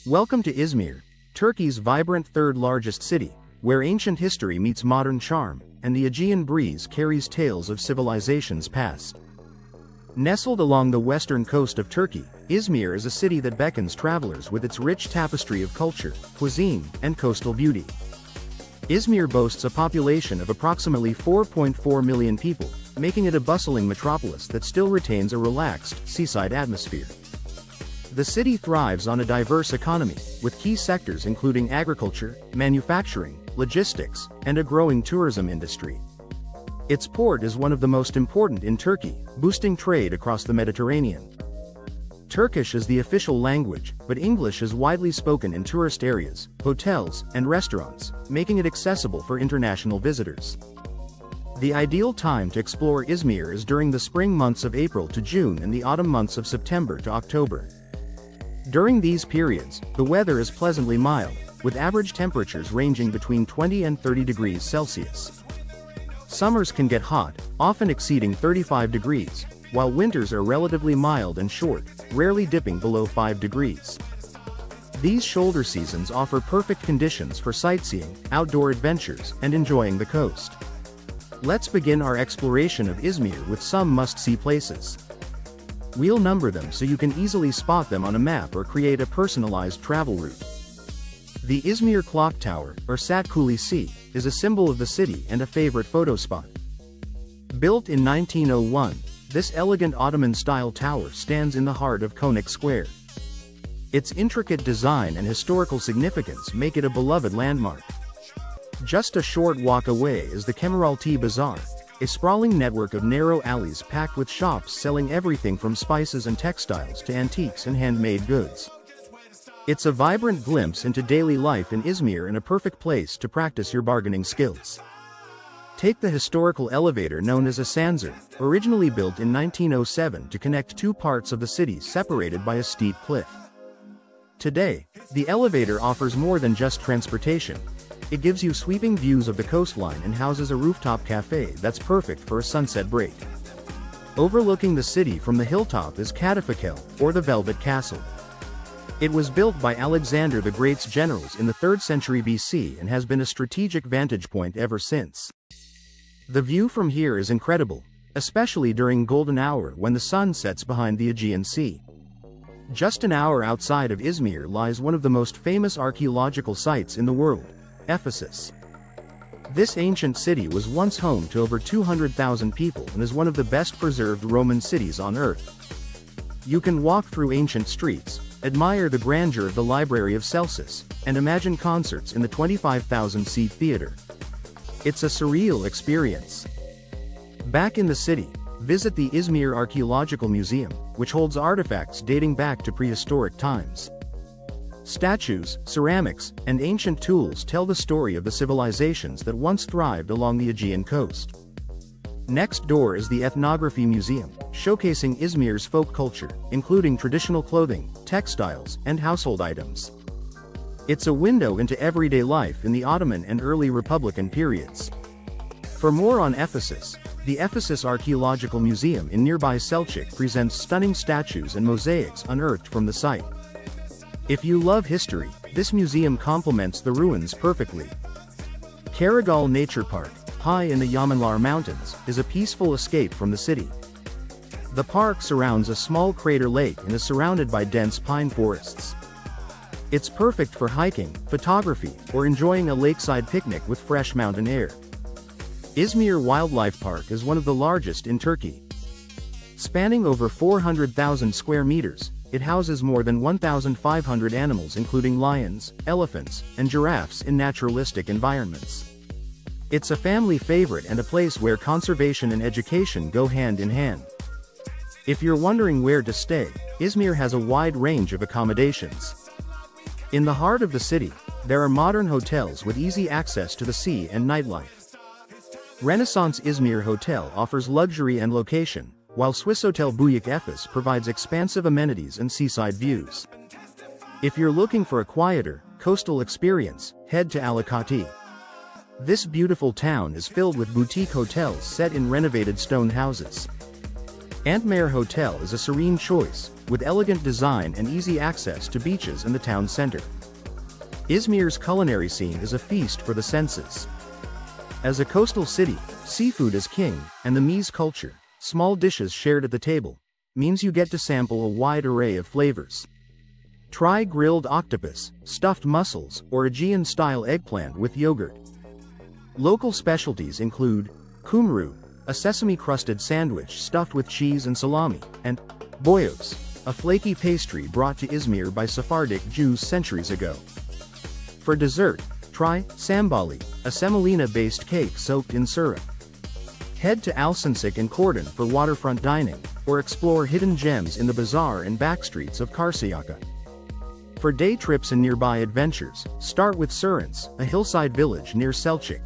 Welcome to Izmir, Turkey's vibrant third-largest city, where ancient history meets modern charm, and the Aegean breeze carries tales of civilizations past. Nestled along the western coast of Turkey, Izmir is a city that beckons travelers with its rich tapestry of culture, cuisine, and coastal beauty. Izmir boasts a population of approximately 4.4 million people, making it a bustling metropolis that still retains a relaxed, seaside atmosphere. The city thrives on a diverse economy, with key sectors including agriculture, manufacturing, logistics, and a growing tourism industry. Its port is one of the most important in Turkey, boosting trade across the Mediterranean. Turkish is the official language, but English is widely spoken in tourist areas, hotels, and restaurants, making it accessible for international visitors. The ideal time to explore Izmir is during the spring months of April to June and the autumn months of September to October. During these periods, the weather is pleasantly mild, with average temperatures ranging between 20 and 30 degrees Celsius. Summers can get hot, often exceeding 35 degrees, while winters are relatively mild and short, rarely dipping below 5 degrees. These shoulder seasons offer perfect conditions for sightseeing, outdoor adventures, and enjoying the coast. Let's begin our exploration of Izmir with some must-see places. We'll number them so you can easily spot them on a map or create a personalized travel route. The Izmir Clock Tower, or Sat Kulesi, is a symbol of the city and a favorite photo spot. Built in 1901, this elegant Ottoman-style tower stands in the heart of Konik Square. Its intricate design and historical significance make it a beloved landmark. Just a short walk away is the Kemeraltı Bazaar, a sprawling network of narrow alleys packed with shops selling everything from spices and textiles to antiques and handmade goods. It's a vibrant glimpse into daily life in Izmir and a perfect place to practice your bargaining skills. Take the historical elevator known as Asansör, originally built in 1907 to connect two parts of the city separated by a steep cliff. Today, the elevator offers more than just transportation. It gives you sweeping views of the coastline and houses a rooftop cafe that's perfect for a sunset break. Overlooking the city from the hilltop is Kadifakel, or the Velvet Castle. It was built by Alexander the Great's generals in the 3rd century BC and has been a strategic vantage point ever since. The view from here is incredible, especially during golden hour when the sun sets behind the Aegean Sea. Just an hour outside of Izmir lies one of the most famous archaeological sites in the world, Ephesus. This ancient city was once home to over 200,000 people and is one of the best preserved Roman cities on earth. You can walk through ancient streets, admire the grandeur of the Library of Celsus, and imagine concerts in the 25,000-seat theater. It's a surreal experience. Back in the city, visit the Izmir Archaeological Museum, which holds artifacts dating back to prehistoric times. Statues, ceramics, and ancient tools tell the story of the civilizations that once thrived along the Aegean coast. Next door is the Ethnography Museum, showcasing Izmir's folk culture, including traditional clothing, textiles, and household items. It's a window into everyday life in the Ottoman and early Republican periods. For more on Ephesus, the Ephesus Archaeological Museum in nearby Selçuk presents stunning statues and mosaics unearthed from the site. If you love history, this museum complements the ruins perfectly. Karagal Nature Park, high in the Yamanlar Mountains, is a peaceful escape from the city. The park surrounds a small crater lake and is surrounded by dense pine forests. It's perfect for hiking, photography, or enjoying a lakeside picnic with fresh mountain air. Izmir Wildlife Park is one of the largest in Turkey. Spanning over 400,000 square meters, it houses more than 1,500 animals including lions, elephants, and giraffes in naturalistic environments. It's a family favorite and a place where conservation and education go hand in hand. If you're wondering where to stay, Izmir has a wide range of accommodations. In the heart of the city, there are modern hotels with easy access to the sea and nightlife. Renaissance Izmir Hotel offers luxury and location, while Swissôtel Büyük Efes provides expansive amenities and seaside views. If you're looking for a quieter, coastal experience, head to Alaçatı. This beautiful town is filled with boutique hotels set in renovated stone houses. Antmere Hotel is a serene choice, with elegant design and easy access to beaches and the town center. Izmir's culinary scene is a feast for the senses. As a coastal city, seafood is king, and the meze culture, small dishes shared at the table, means you get to sample a wide array of flavors. Try grilled octopus, stuffed mussels, or Aegean-style eggplant with yogurt. Local specialties include kumru, a sesame-crusted sandwich stuffed with cheese and salami, and boyos, a flaky pastry brought to Izmir by Sephardic Jews centuries ago. For dessert, try sambali, a semolina-based cake soaked in syrup. Head to Alsancak and Cordon for waterfront dining, or explore hidden gems in the bazaar and backstreets of Karşıyaka. For day trips and nearby adventures, start with Surance, a hillside village near Selçuk.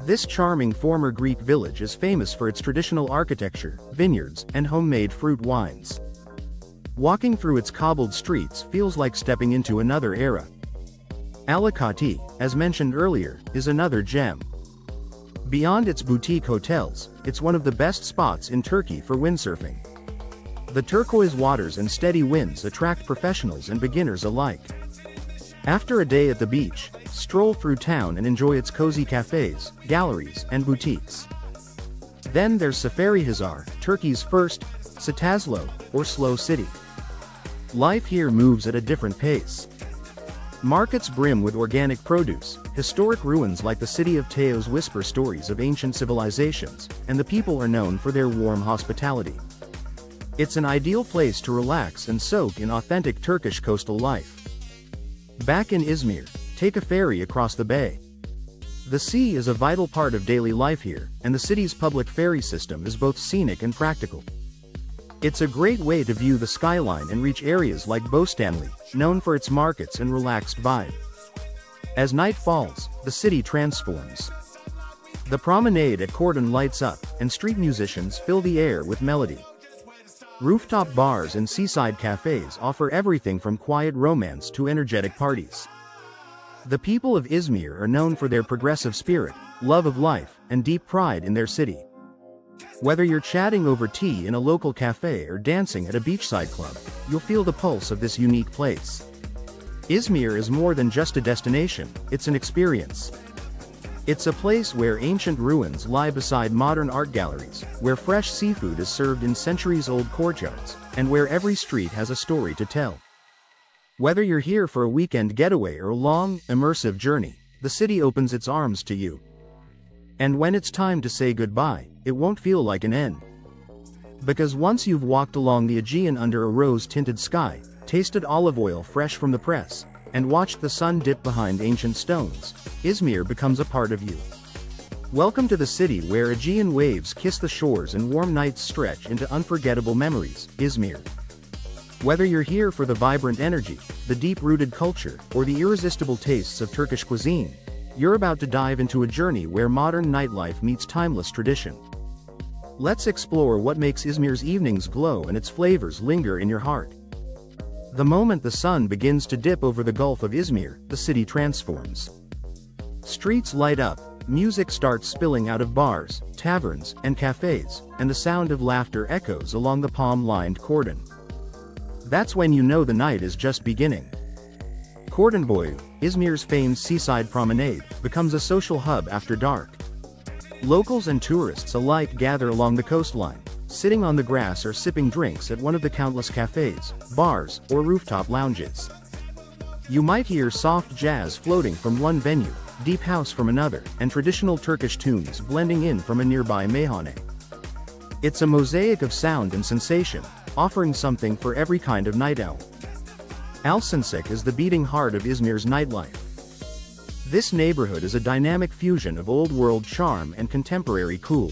This charming former Greek village is famous for its traditional architecture, vineyards, and homemade fruit wines. Walking through its cobbled streets feels like stepping into another era. Alaçatı, as mentioned earlier, is another gem. Beyond its boutique hotels, it's one of the best spots in Turkey for windsurfing. The turquoise waters and steady winds attract professionals and beginners alike. After a day at the beach, stroll through town and enjoy its cozy cafes, galleries, and boutiques. Then there's Seferihisar, Turkey's first Satazlo, or slow city. Life here moves at a different pace. Markets brim with organic produce, historic ruins like the city of Teos whisper stories of ancient civilizations, and the people are known for their warm hospitality. It's an ideal place to relax and soak in authentic Turkish coastal life. Back in Izmir, take a ferry across the bay. The sea is a vital part of daily life here, and the city's public ferry system is both scenic and practical. It's a great way to view the skyline and reach areas like Bostanli, known for its markets and relaxed vibe. As night falls, the city transforms. The promenade at Cordon lights up, and street musicians fill the air with melody. Rooftop bars and seaside cafes offer everything from quiet romance to energetic parties. The people of Izmir are known for their progressive spirit, love of life, and deep pride in their city. Whether you're chatting over tea in a local cafe or dancing at a beachside club, you'll feel the pulse of this unique place. Izmir is more than just a destination, it's an experience. It's a place where ancient ruins lie beside modern art galleries, where fresh seafood is served in centuries-old courtyards, and where every street has a story to tell. Whether you're here for a weekend getaway or a long, immersive journey, the city opens its arms to you. And when it's time to say goodbye, it won't feel like an end. Because once you've walked along the Aegean under a rose-tinted sky, tasted olive oil fresh from the press, and watched the sun dip behind ancient stones, Izmir becomes a part of you. Welcome to the city where Aegean waves kiss the shores and warm nights stretch into unforgettable memories, Izmir. Whether you're here for the vibrant energy, the deep-rooted culture, or the irresistible tastes of Turkish cuisine, you're about to dive into a journey where modern nightlife meets timeless tradition. Let's explore what makes Izmir's evenings glow and its flavors linger in your heart. The moment the sun begins to dip over the Gulf of Izmir, the city transforms. Streets light up, music starts spilling out of bars, taverns, and cafes, and the sound of laughter echoes along the palm-lined Cordon. That's when you know the night is just beginning. Cordonboyu, Izmir's famed seaside promenade, becomes a social hub after dark. Locals and tourists alike gather along the coastline, sitting on the grass or sipping drinks at one of the countless cafes, bars, or rooftop lounges. You might hear soft jazz floating from one venue, deep house from another, and traditional Turkish tunes blending in from a nearby meyhane. It's a mosaic of sound and sensation, offering something for every kind of night owl. Alsancak is the beating heart of Izmir's nightlife. This neighborhood is a dynamic fusion of old-world charm and contemporary cool.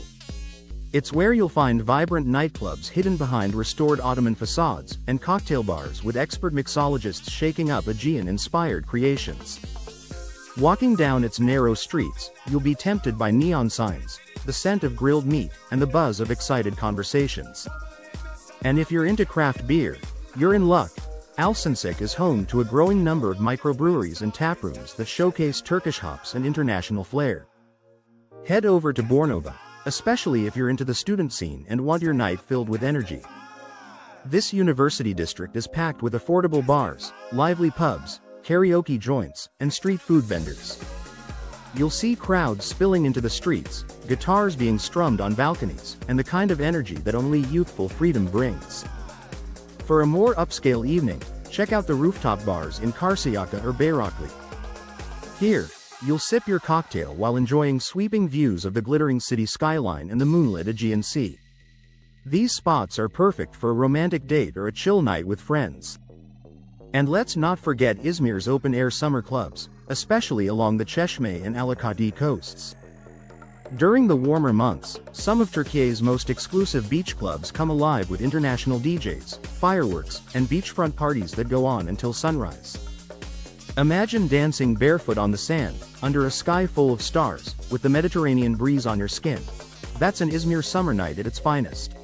It's where you'll find vibrant nightclubs hidden behind restored Ottoman facades, and cocktail bars with expert mixologists shaking up Aegean-inspired creations. Walking down its narrow streets, you'll be tempted by neon signs, the scent of grilled meat, and the buzz of excited conversations. And if you're into craft beer, you're in luck. Alsancak is home to a growing number of microbreweries and taprooms that showcase Turkish hops and international flair. Head over to Bornova, especially if you're into the student scene and want your night filled with energy. This university district is packed with affordable bars, lively pubs, karaoke joints, and street food vendors. You'll see crowds spilling into the streets, guitars being strummed on balconies, and the kind of energy that only youthful freedom brings. For a more upscale evening, check out the rooftop bars in Karşıyaka or Bayraklı. Here, you'll sip your cocktail while enjoying sweeping views of the glittering city skyline and the moonlit Aegean Sea. These spots are perfect for a romantic date or a chill night with friends. And let's not forget Izmir's open-air summer clubs, especially along the Çeşme and Alaçatı coasts. During the warmer months, some of Turkey's most exclusive beach clubs come alive with international DJs, fireworks, and beachfront parties that go on until sunrise. Imagine dancing barefoot on the sand, under a sky full of stars, with the Mediterranean breeze on your skin. That's an Izmir summer night at its finest.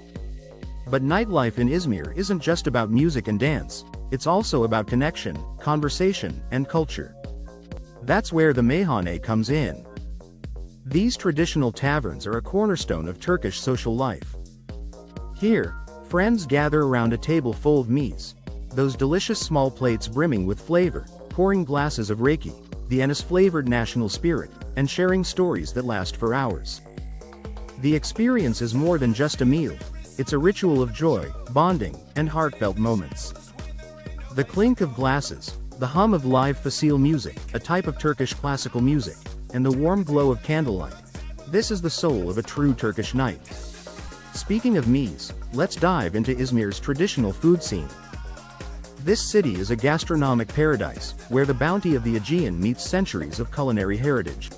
But nightlife in Izmir isn't just about music and dance, it's also about connection, conversation, and culture. That's where the meyhane comes in. These traditional taverns are a cornerstone of Turkish social life. Here, friends gather around a table full of mies, those delicious small plates brimming with flavor, pouring glasses of raki, the anise-flavored national spirit, and sharing stories that last for hours. The experience is more than just a meal, it's a ritual of joy, bonding, and heartfelt moments. The clink of glasses, the hum of live fasil music, a type of Turkish classical music, and the warm glow of candlelight. This is the soul of a true Turkish night. Speaking of mies, let's dive into Izmir's traditional food scene. This city is a gastronomic paradise, where the bounty of the Aegean meets centuries of culinary heritage.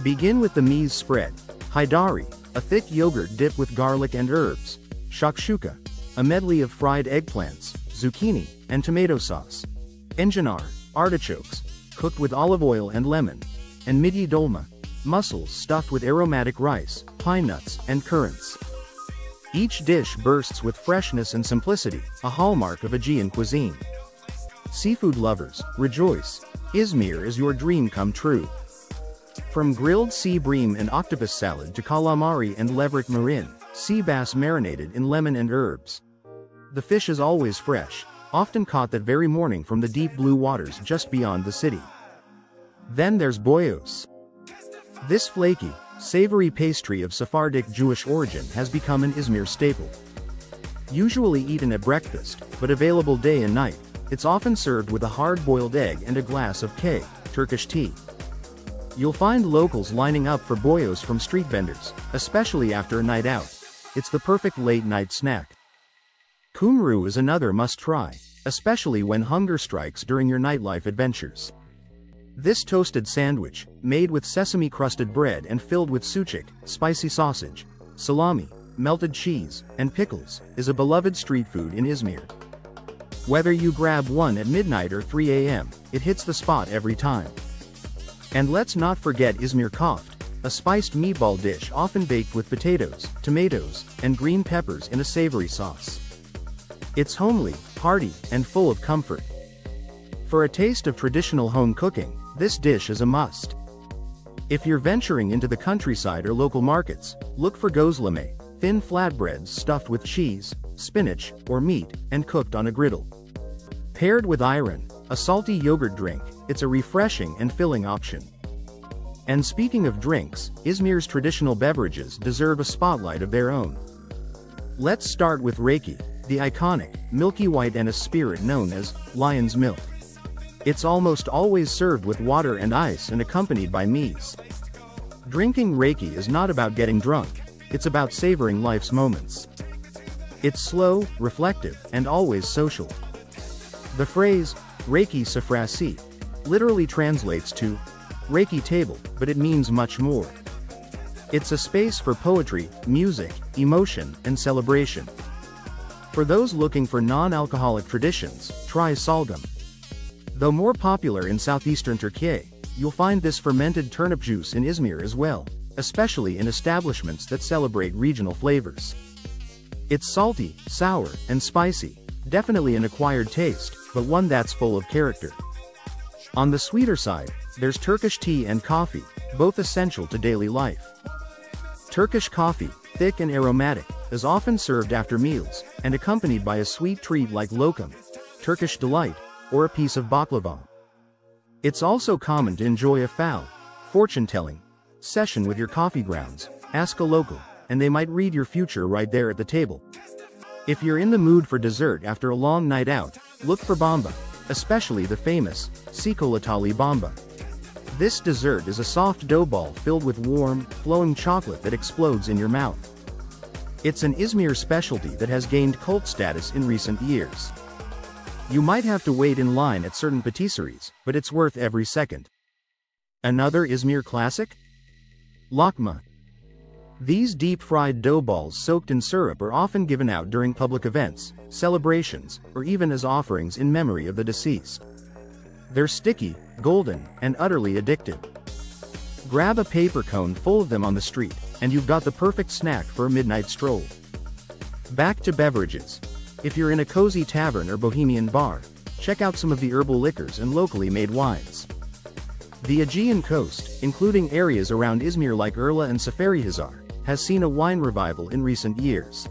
Begin with the mies spread, haydari, a thick yogurt dip with garlic and herbs, shakshuka, a medley of fried eggplants, zucchini, and tomato sauce, enginar, artichokes, cooked with olive oil and lemon, and midye dolma, mussels stuffed with aromatic rice, pine nuts, and currants. Each dish bursts with freshness and simplicity, a hallmark of Aegean cuisine. Seafood lovers, rejoice! Izmir is your dream come true. From grilled sea bream and octopus salad to calamari and levrek marin, sea bass marinated in lemon and herbs. The fish is always fresh, often caught that very morning from the deep blue waters just beyond the city. Then there's boyos. This flaky, savory pastry of Sephardic Jewish origin has become an Izmir staple. Usually eaten at breakfast, but available day and night, it's often served with a hard-boiled egg and a glass of K, Turkish tea. You'll find locals lining up for boyos from street vendors, especially after a night out. It's the perfect late-night snack. Kumru is another must-try, especially when hunger strikes during your nightlife adventures. This toasted sandwich, made with sesame-crusted bread and filled with sucuk, spicy sausage, salami, melted cheese, and pickles, is a beloved street food in Izmir. Whether you grab one at midnight or 3 a.m., it hits the spot every time. And let's not forget Izmir kofte, a spiced meatball dish often baked with potatoes, tomatoes, and green peppers in a savory sauce. It's homely, hearty, and full of comfort. For a taste of traditional home cooking, this dish is a must. If you're venturing into the countryside or local markets, look for gözleme, thin flatbreads stuffed with cheese, spinach, or meat, and cooked on a griddle. Paired with ayran, a salty yogurt drink, it's a refreshing and filling option. And speaking of drinks, Izmir's traditional beverages deserve a spotlight of their own. Let's start with raki, the iconic, milky white anise spirit known as lion's milk. It's almost always served with water and ice and accompanied by mies. Drinking raki is not about getting drunk, it's about savoring life's moments. It's slow, reflective, and always social. The phrase, raki sofrası, literally translates to Reiki table, but it means much more. It's a space for poetry, music, emotion, and celebration. For those looking for non-alcoholic traditions, try salgum. Though more popular in southeastern Turkey, you'll find this fermented turnip juice in Izmir as well, especially in establishments that celebrate regional flavors. It's salty, sour, and spicy, definitely an acquired taste, but one that's full of character. On the sweeter side, there's Turkish tea and coffee, both essential to daily life. Turkish coffee, thick and aromatic, is often served after meals, and accompanied by a sweet treat like lokum, Turkish delight, or a piece of baklava. It's also common to enjoy a fortune-telling session with your coffee grounds. Ask a local, and they might read your future right there at the table. If you're in the mood for dessert after a long night out, look for bamba, especially the famous çikolatali bamba. This dessert is a soft dough ball filled with warm, flowing chocolate that explodes in your mouth. It's an Izmir specialty that has gained cult status in recent years. You might have to wait in line at certain patisseries, but it's worth every second. Another Izmir classic? Lakma. These deep-fried dough balls soaked in syrup are often given out during public events, celebrations, or even as offerings in memory of the deceased. They're sticky, golden, and utterly addictive. Grab a paper cone full of them on the street, and you've got the perfect snack for a midnight stroll. Back to beverages. If you're in a cozy tavern or bohemian bar, check out some of the herbal liquors and locally made wines. The Aegean coast, including areas around Izmir like Urla and Seferihisar, has seen a wine revival in recent years.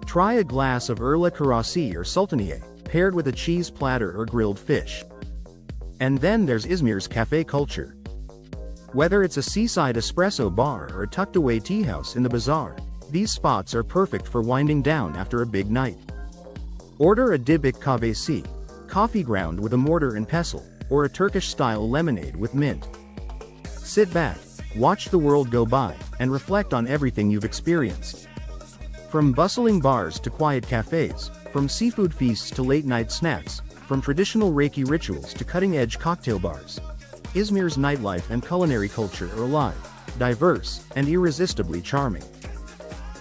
Try a glass of Urla Karasi or Sultaniye, paired with a cheese platter or grilled fish. And then there's Izmir's cafe culture. Whether it's a seaside espresso bar or a tucked-away tea house in the bazaar, these spots are perfect for winding down after a big night. Order a dibik kahvesi, coffee ground with a mortar and pestle, or a Turkish-style lemonade with mint. Sit back, watch the world go by, and reflect on everything you've experienced. From bustling bars to quiet cafes, from seafood feasts to late-night snacks, from traditional Reiki rituals to cutting-edge cocktail bars, Izmir's nightlife and culinary culture are alive, diverse, and irresistibly charming.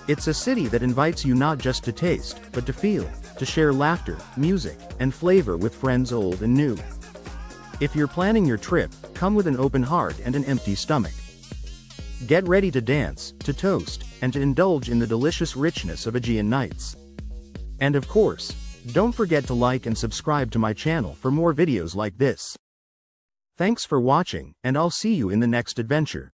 It's a city that invites you not just to taste, but to feel, to share laughter, music, and flavor with friends old and new. If you're planning your trip, come with an open heart and an empty stomach. Get ready to dance, to toast, and to indulge in the delicious richness of Aegean nights. And of course, don't forget to like and subscribe to my channel for more videos like this. Thanks for watching, and I'll see you in the next adventure.